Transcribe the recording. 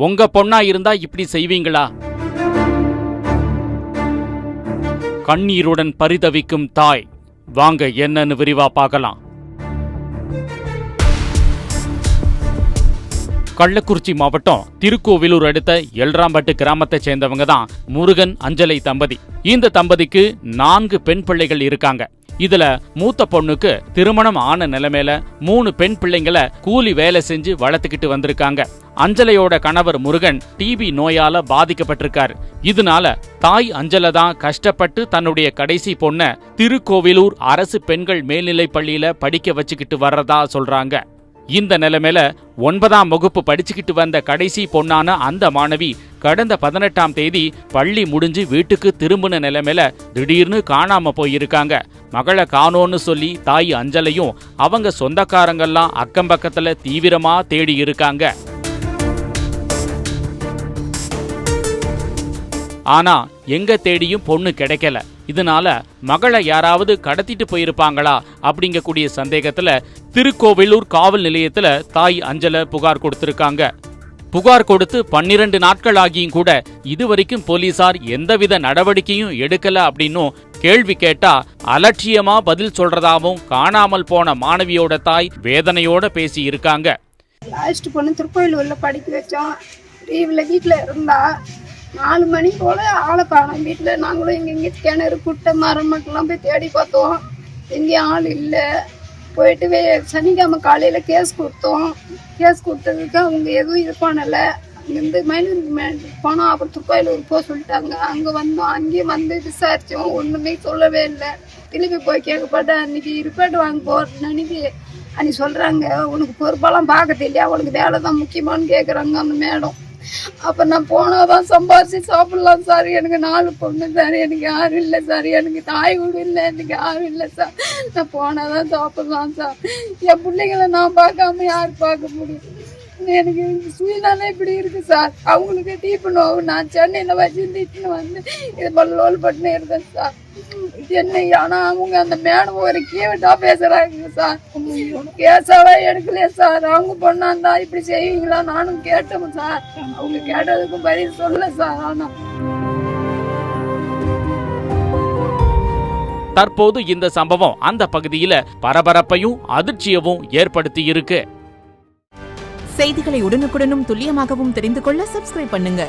உங்க பொண்ணா இருந்தா இப்படி செய்வீங்களா? கண்ணீருடன் பரிதவிக்கும் தாய். வாங்க என்னன்னு விரிவா பார்க்கலாம். கள்ளக்குறிச்சி மாவட்டம் திருக்கோவிலூர் அடுத்த எல்ராம்பட்டு கிராமத்தை சேர்ந்தவங்க தான் முருகன், அஞ்சலை தம்பதி. இந்த தம்பதிக்கு 4 பெண் பிள்ளைகள் இருக்காங்க. இதுல மூத்த பொண்ணுக்கு திருமணம் ஆன நிலைமையில 3 பெண் பிள்ளைங்களை கூலி வேலை செஞ்சு வளர்த்துக்கிட்டு வந்திருக்காங்க. அஞ்சலையோட கணவர் முருகன் டிபி நோயால பாதிக்கப்பட்டிருக்காரு. இதனால தாய் அஞ்சலை தான் கஷ்டப்பட்டு தன்னுடைய கடைசி பொண்ண திருக்கோவிலூர் அரசு பெண்கள் மேல்நிலை பள்ளியில படிக்க வச்சுக்கிட்டு வர்றதா சொல்றாங்க. இந்த நிலைமையில 9ஆம் வகுப்பு படிச்சுக்கிட்டு வந்த கடைசி பொண்ணான அந்த மாணவி கடந்த 18ஆம் தேதி பள்ளி முடிஞ்சு வீட்டுக்கு திரும்பின நிலைமையில திடீர்னு காணாம போயிருக்காங்க. மகளை காணோன்னு சொல்லி தாய் அஞ்சலையும் அவங்க சொந்தக்காரங்கெல்லாம் அக்கம் பக்கத்துல தீவிரமா தேடி இருக்காங்க. ஆனா எங்க தேடியும் பொண்ணு கிடைக்கல. இதனால மகளை யாராவது கடத்திட்டு போயிருப்பாங்களா அப்படிங்கக்கூடிய சந்தேகத்துல திருக்கோவிலூர் காவல் நிலையத்துல தாய் அஞ்சலை புகார் கொடுத்திருக்காங்க. புகார் கொடுத்து 12 நாட்கள் ஆகியும் கூட இதுவரைக்கும் போலீசார் எந்தவித நடவடிக்கையும் எடுக்கல அப்படின்னும், கேள்வி கேட்டா அலட்சியமா பதில் சொல்றதாவும் காணாமல் போன மாணவியோட தாய் வேதனையோட பேசி இருக்காங்க. லாஸ்ட் பொண்ணு திருக்கோயிலூர்ல படிக்க வச்சோம். வீட்டுல இருந்தா 4 மணி போல ஆளை காணும் வீட்டில். நாங்களும் இங்கே கிணறு குட்டை மரம் மட்டும்லாம் போய் தேடி பார்த்தோம். எங்கேயும் ஆள் இல்லை. போயிட்டு சனிக்கிழமை காலையில் கேஸ் கொடுத்தோம். கேஸ் கொடுத்ததுக்கு அவங்க எதுவும் இது பண்ணலை. அங்கேருந்து மயிலூருக்கு போனோம். அப்புறம் திருக்கோயிலூர் போக சொல்லிட்டாங்க. அங்கே வந்தோம். அங்கேயும் வந்து விசாரித்தோம். ஒன்றுமே சொல்லவே இல்லை. திருப்பி போய் கேட்கப்பட்டேன். அன்றைக்கி ரிப்போர்ட் வாங்க போகிறேன் அன்றைக்கி சொல்கிறாங்க, உனக்கு பொறுப்பெல்லாம் பார்க்க தெரியல, உனக்கு வேலை தான் முக்கியமானு கேட்குறாங்க அந்த மேடம். அப்போ நான் போனாதான் சம்பாரிச்சு சாப்பிடலாம் சார். எனக்கு 4 பொண்ணு சார். எனக்கு யாரும் இல்லை சார். எனக்கு தாய் வீடு இல்லை. எனக்கு யாரும் இல்லை சார். நான் போனாதான் சாப்பிடலாம் சார். என் பிள்ளைங்களை நான் பார்க்காம யார் பார்க்க முடியும்? எனக்கு சுயனாலே இப்படி இருக்கு சார். அவங்களுக்கு டீப்பு நோவு. நான் சென்னையில் வச்சுட்டு வந்து இது போல லோல் பண்ணி இருக்கேன் சார். என்ன ஆனா அவங்க அந்த மேடம் ஒரு கீவிட்டா பேசுறாங்க சார். கேஸாவே எடுக்கலையே சார். அவங்க பொண்ணாந்தா இப்படி செய்வீங்களா நானும் கேட்டோம் சார். அவங்க கேட்டதுக்கும் பதில் சொல்ல சார். ஆனா தற்போது இந்த சம்பவம் அந்த பகுதியில பரபரப்பையும் அதிர்ச்சியவும் ஏற்படுத்தி இருக்கு. செய்திகளை உடனுக்குடனும் துல்லியமாகவும் தெரிந்து கொள்ள சப்ஸ்கிரைப் பண்ணுங்க.